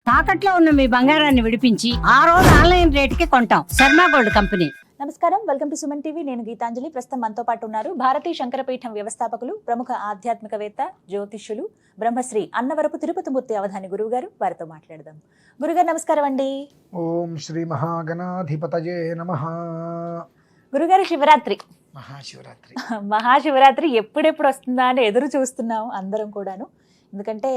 తాకట్లో ఉన్న మీ బంగారాన్ని విడిపించి ఆ రోజు ఆన్లైన్ రేటుకి కొంటాం. Sharma gold company. నమస్కారం, వెల్కమ్ టు సుమన్ టీవీ. నేను గీతాంజలి. ప్రస్తుతం మనతో పాటు ఉన్నారు భారతీయ శంకరపీఠం వ్యవస్థాపకులు, ప్రముఖ ఆధ్యాత్మికవేత్త, జ్యోతిష్యులు, బ్రహ్మశ్రీ అన్నవరపు తిరుపతిమూర్తి అవధాని గురువు గారు. వారితో మాట్లాడదాం. గురుగారు నమస్కారం అండి. ఓం శ్రీ మహాగణాధిపతయే నమః. గురుగారు, శివరాత్రి మహాశివరాత్రి మహాశివరాత్రి ఎప్పుడెప్పుడు వస్తుందా అని ఎదురు చూస్తున్నాం అందరం కూడాను. ఎందుకంటే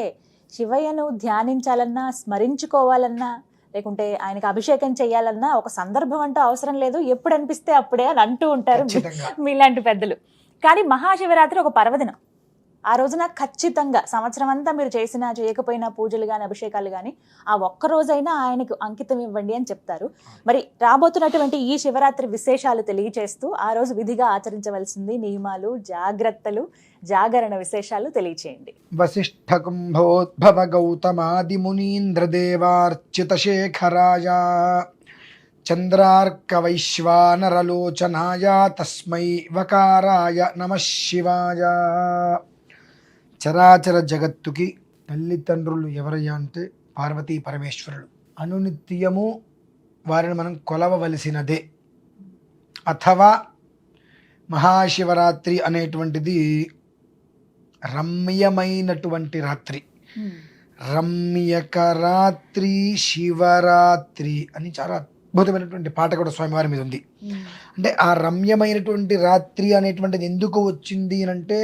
శివయ్యను ధ్యానించాలన్నా, స్మరించుకోవాలన్నా, లేకుంటే ఆయనకు అభిషేకం చేయాలన్నా ఒక సందర్భం అంటూ అవసరం లేదు, ఎప్పుడు అనిపిస్తే అప్పుడే అని అంటూ ఉంటారు మీలాంటి పెద్దలు. కానీ మహాశివరాత్రి ఒక పర్వదినం. ఆ రోజున ఖచ్చితంగా సంవత్సరం అంతా మీరు చేసినా చేయకపోయినా పూజలు కానీ అభిషేకాలు కానీ ఆ ఒక్క రోజైనా ఆయనకు అంకితం ఇవ్వండి అని చెప్తారు. మరి రాబోతున్నటువంటి ఈ శివరాత్రి విశేషాలు తెలియజేస్తూ ఆ రోజు విధిగా ఆచరించవలసింది నియమాలు, జాగ్రత్తలు, జాగరణ విశేషాలు తెలియచేయండి. వసిష్ఠ కుంభోద్భవ గౌతమాది మునీంద్ర దేవార్చిత శేఖరాయ చంద్రార్క వైశ్వానరలోచనాయ తస్మై వకారాయ నమః శివాయ. చరాచర జగత్తుకి తల్లిదండ్రులు ఎవరయ్యా అంటే పార్వతీ పరమేశ్వరులు. అనునిత్యము వారిని మనం కొలవవలసినదే. అథవా మహాశివరాత్రి అనేటువంటిది రమ్యమైనటువంటి రాత్రి. రమ్యక రాత్రి శివరాత్రి అని చాలా అద్భుతమైనటువంటి పాట కూడా స్వామివారి మీద ఉంది. అంటే ఆ రమ్యమైనటువంటి రాత్రి అనేటువంటిది ఎందుకు వచ్చింది అంటే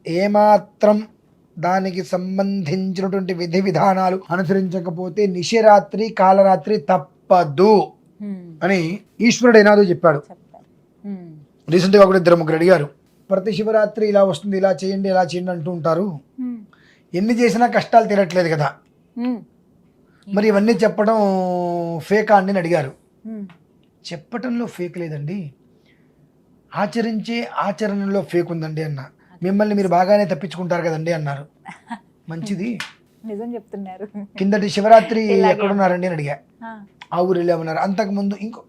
ఏమాత్రం దానికి సంబంధించినటువంటి విధి విధానాలు అనుసరించకపోతే నిశరాత్రి కాలరాత్రి తప్పదు అని ఈశ్వరుడు ఏనాదో చెప్పాడు. రీసెంట్గా కూడా 2-3 అడిగారు, ప్రతి శివరాత్రి ఇలా వస్తుంది, ఇలా చేయండి, ఇలా చేయండి అంటూ ఉంటారు, ఎన్ని చేసినా కష్టాలు తీరట్లేదు కదా, మరి ఇవన్నీ చెప్పడం ఫేకా అండి అని అడిగారు. చెప్పటంలో ఫేక్ లేదండి, ఆచరించే ఆచరణలో ఫేక్ ఉందండి అన్న. మిమ్మల్ని మీరు బాగానే తప్పించుకుంటారు కదండి అన్నారు. మంచిది, నిజం చెప్తున్నారు. కిందటి శివరాత్రి ఎక్కడున్నారండి అని అడిగా. ఆ ఊరు వెళ్ళామన్నారు. అంతకుముందు ఇంకో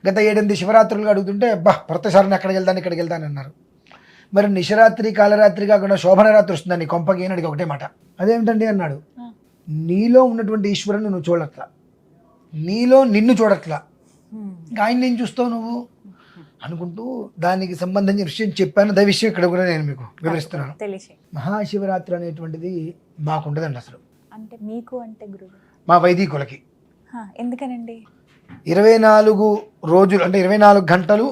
గత 7-8 శివరాత్రులుగా అడుగుతుంటే ప్రతిసారి అక్కడికి వెళ్తాను ఇక్కడికి వెళ్తాను అన్నారు. మరి నిశరాత్రి కాలరాత్రి కాకుండా శోభనరాత్రి వస్తుందని కొంపకి అని అడిగి ఒకటే మాట. అదేమిటండి అన్నాడు. నీలో ఉన్నటువంటి ఈశ్వరుని నువ్వు చూడట్లా, నీలో నిన్ను చూడట్లా, ఆయన నేను చూస్తావు నువ్వు అనుకుంటూ దానికి సంబంధించిన విషయం చెప్పాను. అదే విషయం ఇక్కడ కూడా నేను మీకు వివరిస్తున్నాను. మహాశివరాత్రి అనేటువంటిది మాకుండదండి అసలు. అంటే మీకు అంటే గురువు మా వైదికులకి ఎందుకనండి 24 రోజులు అంటే 24 గంటలు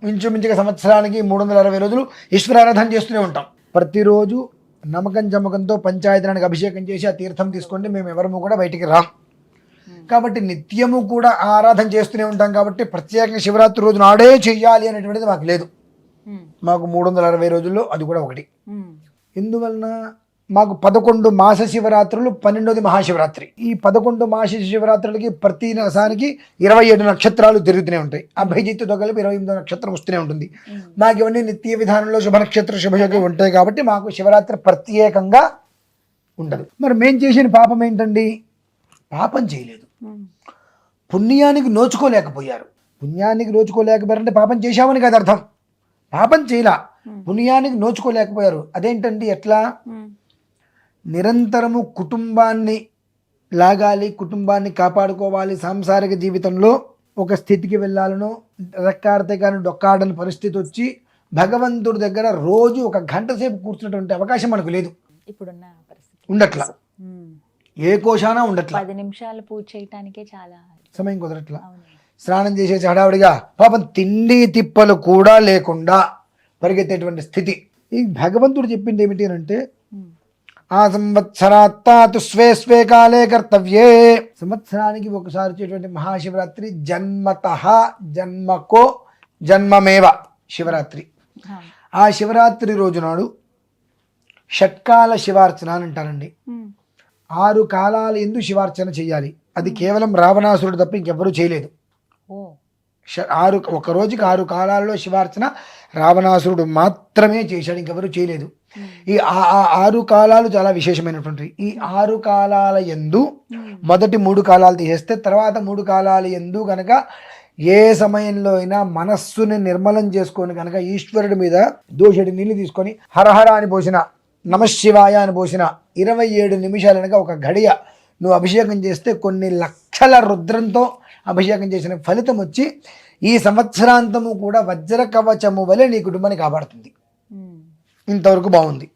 ఇంచుమించుగా సంవత్సరానికి 360 రోజులు ఈశ్వరారాధన చేస్తూనే ఉంటాం. ప్రతిరోజు నమ్మకం చమ్మకంతో పంచాయతనానికి అభిషేకం చేసి ఆ తీర్థం తీసుకోండి, మేము ఎవరము కూడా బయటికి రాం. కాబట్టి నిత్యము కూడా ఆరాధన చేస్తూనే ఉంటాం. కాబట్టి ప్రత్యేకంగా శివరాత్రి రోజు నాడే చెయ్యాలి అనేటువంటిది మాకు లేదు. మాకు 360 రోజుల్లో అది కూడా ఒకటి. ఎందువలన మాకు 11 మాస శివరాత్రులు, 12వ మహాశివరాత్రి. ఈ 11 మాస శివరాత్రులకి ప్రతి మాసానికి 27 నక్షత్రాలు తిరుగుతూనే ఉంటాయి. అభిజిత్తుతో కలిపి 28వ నక్షత్రం వస్తూనే ఉంటుంది. మాకు ఇవన్నీ నిత్య విధానంలో శుభ నక్షత్ర శుభయోగం ఉంటాయి. కాబట్టి మాకు శివరాత్రి ప్రత్యేకంగా ఉండదు. మరి మేం చేసిన పాపం ఏంటండి? పాపం చేయలేదు, పుణ్యానికి నోచుకోలేకపోయారు. పుణ్యానికి నోచుకోలేకపోయారంటే పాపం చేశామని కాదు అర్థం. పాపం చేయలా, పుణ్యానికి నోచుకోలేకపోయారు. అదేంటండి? ఎట్లా? నిరంతరము కుటుంబాన్ని లాగాలి, కుటుంబాన్ని కాపాడుకోవాలి, సాంసారిక జీవితంలో ఒక స్థితికి వెళ్ళాలనో రెక్కాడితే కానీ డొక్కాడని పరిస్థితి వచ్చి భగవంతుడి దగ్గర రోజు 1 గంట సేపు కూర్చున్నటువంటి అవకాశం మనకు లేదు. ఇప్పుడున్న ఉండట్లా, ఏ కోశానా ఉండట్లా. 10 నిమిషాలు పూజ చేయటానికే చాలా సమయం కుదరట్లా. స్నానం చేసేసి హడావుడిగా పాపం తిండి తిప్పలు కూడా లేకుండా పరిగెత్తేటువంటి స్థితి. ఈ భగవంతుడు చెప్పింది ఏమిటి అంటే ఆ సంవత్సరాత్తు స్వే స్వే కాలే కర్తవ్యే. సంవత్సరానికి ఒకసారి వచ్చేటువంటి మహాశివరాత్రి జన్మతః జన్మకో జన్మమేవ శివరాత్రి. ఆ శివరాత్రి రోజు నాడు షట్కాల శివార్చన అని అంటారండి. 6 కాలాల యందు శివార్చన చేయాలి. అది కేవలం రావణాసురుడు తప్ప ఇంకెవ్వరూ చేయలేదు. ఒక రోజుకి 6 కాలాల్లో శివార్చన రావణాసురుడు మాత్రమే చేశాడు, ఇంకెవరూ చేయలేదు. ఈ 6 కాలాలు చాలా విశేషమైనటువంటి. ఈ 6 కాలాల యందు మొదటి 3 కాలాలు తీసేస్తే తర్వాత 3 కాలాల యందు కనుక ఏ సమయంలో అయినా మనస్సుని నిర్మలం చేసుకొని కనుక ఈశ్వరుడి మీద దోషడి నీళ్లు తీసుకొని హరహర అని పోసిన, నమశివాయ అని పోసిన 27 నిమిషాలు అనగా ఒక గడియ నువ్వు అభిషేకం చేస్తే కొన్ని లక్షల రుద్రంతో అభిషేకం చేసిన ఫలితం వచ్చి ఈ సంవత్సరాంతము కూడా వజ్ర కవచము వలె నీ కుటుంబాన్ని కాపాడుతుంది. ఇంతవరకు బాగుంది.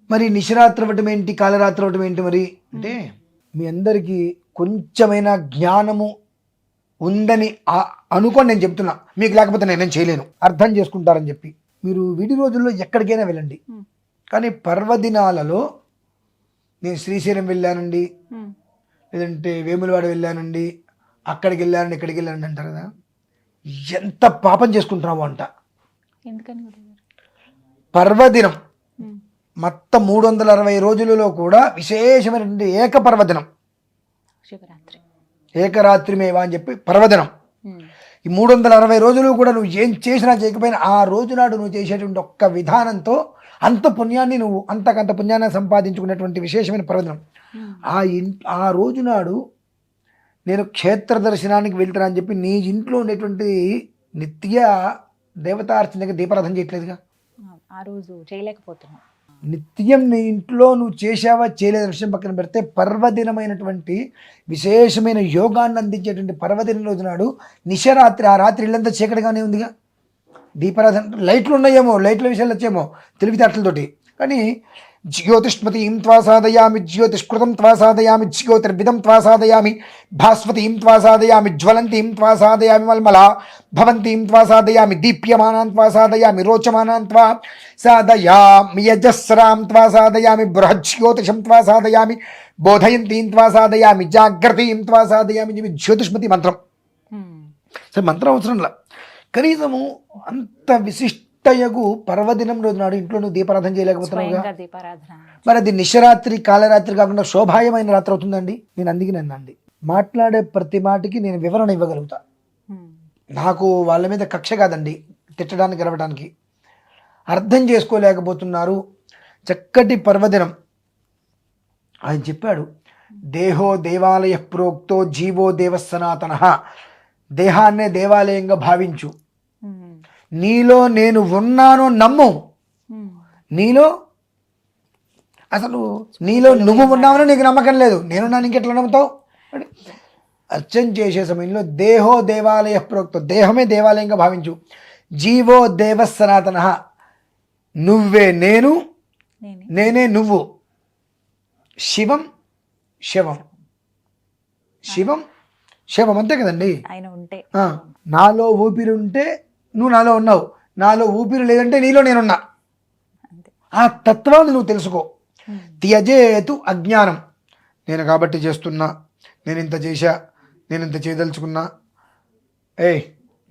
మరి నిశరాత్రి అవ్వటం ఏంటి, కాలరాత్రి అవ్వటం ఏంటి మరి అంటే, మీ అందరికీ కొంచెమైనా జ్ఞానము ఉందని అనుకోని నేను చెప్తున్నా, మీకు లేకపోతే నేనేం చేయలేను, అర్థం చేసుకుంటారని చెప్పి. మీరు వీడి రోజుల్లో ఎక్కడికైనా వెళ్ళండి, కానీ పర్వదినాలలో నేను శ్రీశైలం వెళ్ళానండి, లేదంటే వేములవాడ వెళ్ళానండి, అక్కడికి వెళ్ళానండి, ఇక్కడికి వెళ్ళానండి అంటారు కదా, ఎంత పాపం చేసుకుంటున్నామో అంట. ఎందుకని పర్వదినం మొత్తం 360 రోజులలో కూడా విశేషమైనటువంటి ఏకపర్వదినం, శివరాత్రి, ఏకరాత్రిమేవా అని చెప్పి పర్వదినం. ఈ 360 రోజులు కూడా నువ్వు ఏం చేసినా చేయకపోయినా ఆ రోజు నాడు నువ్వు చేసేటువంటి ఒక్క విధానంతో అంత పుణ్యాన్ని నువ్వు అంతకంత పుణ్యాన్ని సంపాదించుకునేటువంటి విశేషమైన పర్వదినం. ఆ రోజు నాడు నేను క్షేత్ర దర్శనానికి వెళ్తాను అని చెప్పి నీ ఇంట్లో ఉండేటువంటి నిత్య దేవతార్చనగా దీపారాధన చేయట్లేదుగా, ఆ రోజు చేయలేకపోతున్నాం. నిత్యం నీ ఇంట్లో నువ్వు చేసావా చేయలేని విషయం పక్కన పెడితే పర్వదినమైనటువంటి విశేషమైన యోగాన్ని అందించేటువంటి పర్వదినం రోజు నాడు నిశరాత్రి, ఆ రాత్రి ఇల్లంతా చీకటిగానే ఉందిగా, దీపారాధన లైట్లు ఉన్నాయేమో, లైట్ల విషయాలు వచ్చేమో తెలివితేటలతోటి, కానీ జ్యోతిష్మతీం త్వా సాధయామి, జ్యోతిష్కృతం త్వా సాధయామి, జ్యోతిర్విదం త్వా సాధయామి, భాస్వతీం త్వా సాధయామి, జ్వలంతీం త్వా సాధయామి, మల్మలా భవంతీం త్వా సాధయామి, దీప్యమానాన్ త్వా సాధయామి, రోచమానాన్ త్వా సాధయామి, యజస్రాం త్వా సాధయామి, బృహజ్యోతిషం త్వా సాధయామి, బోధయంతీం త్వా సాధయామి, జాగ్రతీం త్వా సాధయామి. ఇవి జ్యోతిష్మతి మంత్రం. సరే మంత్రం అవసరంలా, కనీసము అంత విశిష్టయగు పర్వదినం రోజు నాడు ఇంట్లో నువ్వు దీపారాధన చేయలేకపోతున్నావుగా, మరి అది నిశరాత్రి కాలరాత్రి కాకుండా శోభాయమైన రాత్రి అవుతుందండి. నేను అందుకే నన్నండి మాట్లాడే ప్రతి మాటకి నేను వివరణ ఇవ్వగలుగుతా. నాకు వాళ్ళ మీద కక్ష కాదండి, తిట్టడానికి గెలవడానికి. అర్థం చేసుకోలేకపోతున్నారు. చక్కటి పర్వదినం ఆయన చెప్పాడు, దేహో దేవాలయ ప్రోక్తో జీవో దేవ సనాతన. దేహాన్నే దేవాలయంగా భావించు, నీలో నేను ఉన్నాను నమ్ము, నీలో అసలు నీలో నువ్వు ఉన్నావని నీకు నమ్మకం లేదు, నేనున్నాను ఇంకెట్లా నమ్ముతావు. అర్చన చేసే సమయంలో దేహో దేవాలయ ప్రోక్తో, దేహమే దేవాలయంగా భావించు, జీవో దేవ సనాతన, నువ్వే నేను, నేనే నువ్వు, శివం శవం, శివం శవం, అంతే కదండి. ఆయన ఉంటే నాలో ఊపిరి ఉంటే నువ్వు నాలో ఉన్నావు, నాలో ఊపిరి లేదంటే నీలో నేనున్నా. ఆ తత్వాన్ని నువ్వు తెలుసుకో. త్యజేతు అజ్ఞానం, నేను కాబట్టి చేస్తున్నా, నేను ఇంత చేశా, నేను ఇంత చేయదలుచుకున్నా, ఏయ్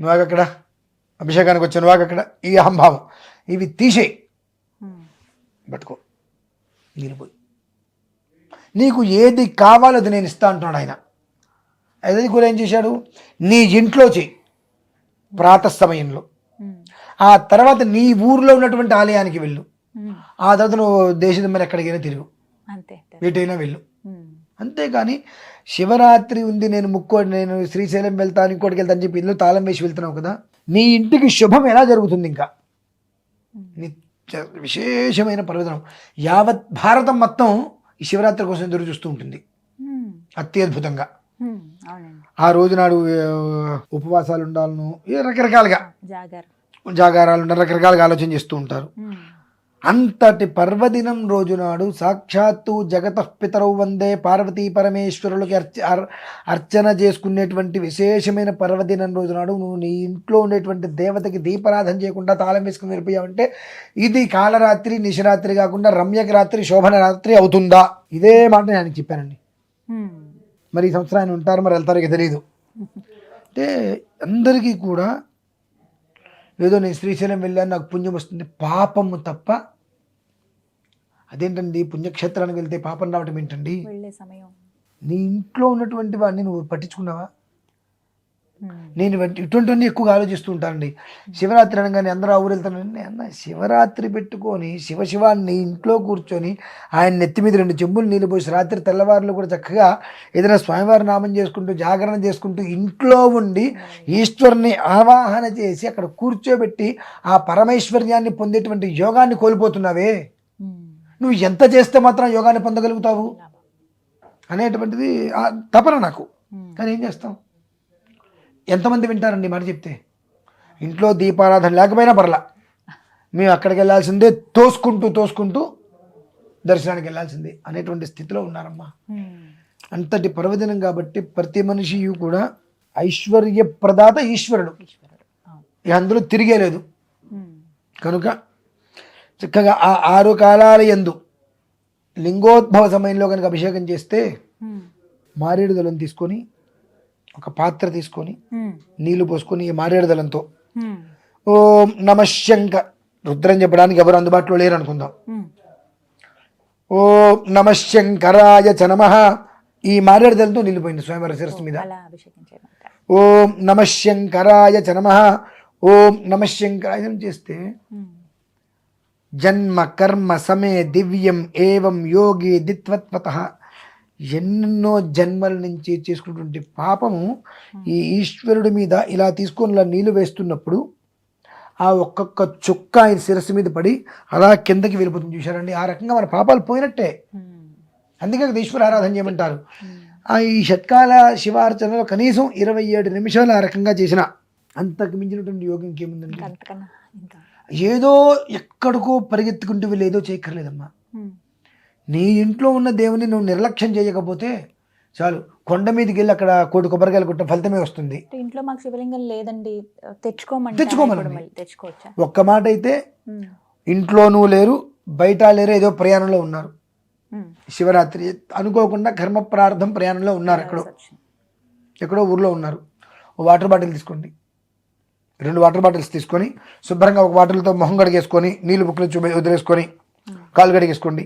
నువ్వు ఆగక్కడ, అభిషేకానికి వచ్చా నువ్వు ఆగక్కడ, ఈ అహంభావం ఇవి తీసేయి, పట్టుకో, నిలిపోయి నీకు ఏది కావాలో అది నేను ఇస్తా అంటున్నాడు ఆయన. అది కూడా ఏం చేశాడు, నీ ఇంట్లో చెయ్యి ప్రాతః సమయంలో, ఆ తర్వాత నీ ఊర్లో ఉన్నటువంటి ఆలయానికి వెళ్ళు, ఆ తర్వాత నువ్వు దేశం మీద ఎక్కడికైనా తిరుగు, ఎటైనా వెళ్ళు. అంతేకాని శివరాత్రి ఉంది, నేను శ్రీశైలం వెళ్తాను, ఇంకోటికి వెళ్తాను అని చెప్పి ఇల్లు తాళం వేసి వెళ్తున్నావు కదా, నీ ఇంటికి శుభం ఎలా జరుగుతుంది? ఇంకా విశేషమైన పర్వదినం. యావత్ భారతం మొత్తం ఈ శివరాత్రి కోసం ఎదురు చూస్తూ ఉంటుంది అత్యద్భుతంగా. ఆ రోజు నాడు ఉపవాసాలు ఉండాలను, రకరకాలుగా జాగారాలు ఉండాలి, రకరకాలుగా ఆలోచన చేస్తూ ఉంటారు. అంతటి పర్వదినం రోజు నాడు సాక్షాత్తు జగతఃపితరౌ వందే పార్వతీ పరమేశ్వరులకి అర్చన చేసుకునేటువంటి విశేషమైన పర్వదినం రోజు నాడు నువ్వు నీ ఇంట్లో ఉండేటువంటి దేవతకి దీపారాధన చేయకుండా తాళం వేసుకుని వెళ్ళిపోయావంటే ఇది కాలరాత్రి నిశరాత్రి కాకుండా రమ్యక రాత్రి శోభన రాత్రి అవుతుందా? ఇదే మాట నేను ఆయనకి చెప్పానండి. మరి ఈ సంవత్సరం ఆయన ఉంటారు, మరి వెళ్తారు, ఇక తెలియదు. అంటే అందరికీ కూడా ఏదో నేను శ్రీశైలం వెళ్ళాను నాకు పుణ్యం వస్తుంది, పాపము తప్ప. అదేంటండి పుణ్యక్షేత్రానికి వెళ్తే పాపం రావటం ఏంటండి? నీ ఇంట్లో ఉన్నటువంటి వాడిని నువ్వు పట్టించుకున్నావా? నేను ఇటువంటివన్నీ ఎక్కువగా ఆలోచిస్తూ ఉంటానండి. శివరాత్రి అనగానే అందరూ ఆ ఊరు వెళ్తానండి, అన్న శివరాత్రి పెట్టుకొని శివాన్ని ఇంట్లో కూర్చొని ఆయన నెత్తి మీద 2 చెంబులు నీళ్ళు పోసి రాత్రి తెల్లవారులు కూడా చక్కగా ఏదైనా స్వామివారి నామం చేసుకుంటూ జాగరణ చేసుకుంటూ ఇంట్లో ఉండి ఈశ్వరుని ఆవాహన చేసి అక్కడ కూర్చోబెట్టి ఆ పరమైశ్వర్యాన్ని పొందేటువంటి యోగాన్ని కోల్పోతున్నావే. నువ్వు ఎంత చేస్తే మాత్రం యోగాన్ని పొందగలుగుతావు? అనేటువంటిది ఆ తపన నాకు. కానీ ఏం చేస్తాం, ఎంతమంది వింటారండి మాట చెప్తే. ఇంట్లో దీపారాధన లేకపోయినా పర్లా, మేము అక్కడికి వెళ్ళాల్సిందే, తోసుకుంటూ దర్శనానికి వెళ్ళాల్సిందే అనేటువంటి స్థితిలో ఉన్నారమ్మా. అంతటి పర్వదినం కాబట్టి ప్రతి మనిషి కూడా ఐశ్వర్య ప్రదాత ఈశ్వరుడు, ఇక అందులో తిరిగే లేదు. కనుక చక్కగా ఆ 6 కాలాల యందు లింగోద్భవ సమయంలో కనుక అభిషేకం చేస్తే మారేడు దళం తీసుకొని, ఒక పాత్ర తీసుకొని నీళ్లు పోసుకొని ఈ మారేడు దళంతో ఓం నమ శంకర్, రుద్రం చెప్పడానికి ఎవరు అందుబాటులో లేరు అనుకుందాం. ఓం నమ శంకరాయ చ నమః, ఈ మారేడు దళంతో నీళ్లు పోయింది స్వయంవర శిరస్సు మీద. ఓం నమ శంకరాయ చ నమః, ఓం నమ శంకరాయ చేస్తే జన్మ కర్మ సమే దివ్యం ఏవం యోగి దిత్వత్వతః, ఎన్నో జన్మల నుంచి చేసుకున్నటువంటి పాపము ఈ ఈశ్వరుడి మీద ఇలా తీసుకొని ఇలా నీళ్లు వేస్తున్నప్పుడు ఆ ఒక్కొక్క చుక్క ఆయన శిరస్సు మీద పడి అలా కిందకి వెళ్ళిపోతుంది. చూశారండి, ఆ రకంగా మన పాపాలు పోయినట్టే. అందుకే ఈశ్వర ఆరాధన చేయమంటారు. ఈ షట్కాల శివార్చనలో కనీసం 27 నిమిషాలు ఆ రకంగా చేసిన అంతకు మించినటువంటి యోగం ఇంకేముందండి. ఏదో ఎక్కడికో పరిగెత్తుకుంటూ వీళ్ళు ఏదో చేయక్కర్లేదమ్మా. నీ ఇంట్లో ఉన్న దేవుని నువ్వు నిర్లక్ష్యం చేయకపోతే చాలు, కొండ మీదకి వెళ్ళి అక్కడ 1 కోటి కొబ్బరికాయలు కొట్టిన ఫలితమే వస్తుంది. ఇంట్లో మాకు శివలింగం లేదండి, తెచ్చుకోమని. తెచ్చుకోవచ్చా? ఒక్క మాట అయితే ఇంట్లోనూ లేరు, బయట లేరు, ఏదో ప్రయాణంలో ఉన్నారు. శివరాత్రి అనుకోకుండా కర్మ ప్రార్థం ప్రయాణంలో ఉన్నారు, ఎక్కడో ఊర్లో ఉన్నారు. ఓ వాటర్ బాటిల్ తీసుకోండి, 2 వాటర్ బాటిల్స్ తీసుకొని శుభ్రంగా ఒక బాటిల్తో మొహం కడిగేసుకొని నీళ్ళు బుక్కులు వదిలేసుకొని కాలు కడిగేసుకోండి.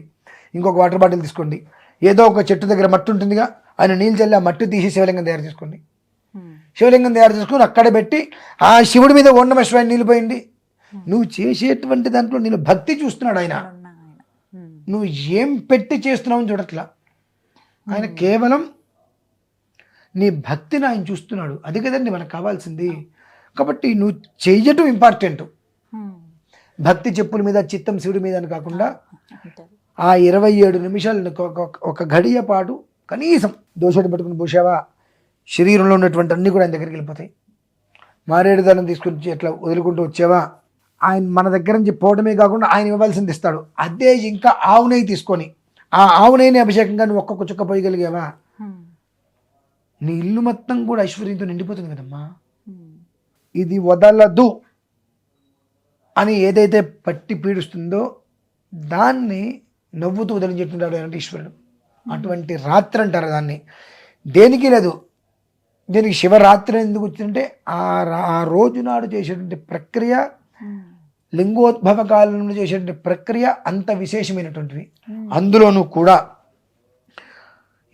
ఇంకొక వాటర్ బాటిల్ తీసుకోండి, ఏదో ఒక చెట్టు దగ్గర మట్టి ఉంటుందిగా, ఆయన నీళ్ళు చల్లి ఆ మట్టి తీసి శివలింగం తయారు చేసుకోండి. శివలింగం తయారు చేసుకుని అక్కడ పెట్టి ఆ శివుడి మీద ఓం నమః శివాయ నీళ్ళు పోయండి. నువ్వు చేసేటువంటి దాంట్లో నేను భక్తి చూస్తున్నాడు ఆయన. నువ్వు ఏం పెట్టి చేస్తున్నావు అని చూడట్లా, ఆయన కేవలం నీ భక్తిని ఆయన చూస్తున్నాడు. అది కదండి మనకు కావాల్సింది. కాబట్టి నువ్వు చెయ్యటం ఇంపార్టెంట్. భక్తి చెప్పుల మీద చిత్తం శివుడి మీద అని కాకుండా ఆ 27 నిమిషాలు ఒక గడియ పాటు కనీసం దోషాన్ని పట్టుకుని పోసావా, శరీరంలో ఉన్నటువంటి అన్నీ కూడా ఆయన దగ్గరికి వెళ్ళిపోతాయి. మారేడు దళం తీసుకొచ్చి ఎట్లా వదులుకుంటూ వచ్చావా, ఆయన మన దగ్గర నుంచి పోవడమే కాకుండా ఆయన ఇవ్వాల్సింది ఇస్తాడు. అదే ఇంకా ఆవు నెయ్యి తీసుకొని ఆ ఆవు నెయ్యిని అభిషేకంగా నువ్వు ఒక్కొక్క చుక్క పోయగలిగావా, నీ ఇల్లు మొత్తం కూడా ఐశ్వర్యంతో నిండిపోతుంది కదమ్మా. ఇది వదలదు అని ఏదైతే పట్టి పీడిస్తుందో దాన్ని నవ్వుతూ వదిలించేట్టున్నాడు అంటే ఈశ్వరుడు. అటువంటి రాత్రి అంటారు దాన్ని. దేనికి లేదు, దీనికి శివరాత్రి ఎందుకు వచ్చిందంటే ఆ రోజు నాడు చేసేటువంటి ప్రక్రియ, లింగోద్భవ కాలంలో చేసేటువంటి ప్రక్రియ అంత విశేషమైనటువంటివి. అందులోనూ కూడా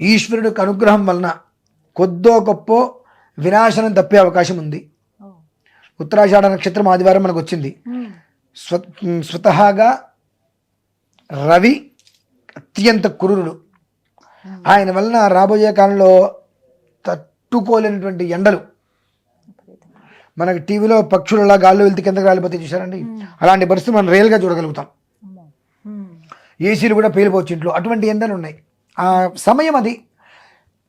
ఈశ్వరుడికి అనుగ్రహం వలన కొద్దో గొప్ప వినాశనం తప్పే అవకాశం ఉంది. ఉత్తరాషాఢ నక్షత్రం ఆదివారం మనకు వచ్చింది. స్వతహాగా రవి అత్యంత క్రూరుడు. ఆయన వలన రాబోయే కాలంలో తట్టుకోలేనటువంటి ఎండలు, మనకి టీవీలో పక్షులలా గాల్లో వెళ్తే కిందకి రాలిపోతే చూసారండి, అలాంటి పరిస్థితి మనం రియల్గా చూడగలుగుతాం. ఏసీలు కూడా పేలిపోవచ్చు ఇంట్లో, అటువంటి ఎండలు ఉన్నాయి. ఆ సమయం అది.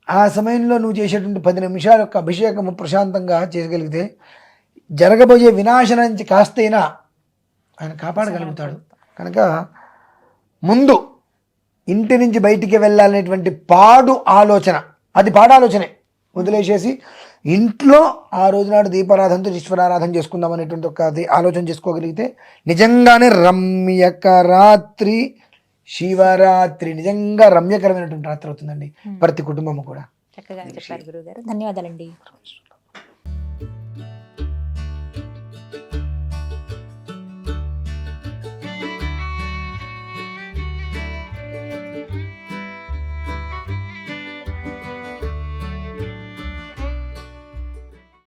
ఆ సమయంలో నువ్వు చేసేటువంటి 10 నిమిషాల యొక్క అభిషేకము ప్రశాంతంగా చేయగలిగితే జరగబోయే వినాశనం నుంచి కాస్తైనా ఆయన కాపాడగలుగుతాడు. కనుక ముందు ఇంటి నుంచి బయటికి వెళ్ళాలనేటువంటి పాడు ఆలోచన, అది పాడు ఆలోచనే వదిలేసేసి ఇంట్లో ఆ రోజునాడు దీపారాధనతో ఈశ్వరారాధన చేసుకుందాం అనేటువంటి ఒక ఆలోచన చేసుకోగలిగితే నిజంగానే రమ్యక రాత్రి, శివరాత్రి నిజంగా రమ్యకరమైనటువంటి రాత్రి అవుతుందండి ప్రతి కుటుంబము కూడా. చక్కగా చెప్పారు గురువు గారు, ధన్యవాదాలండి.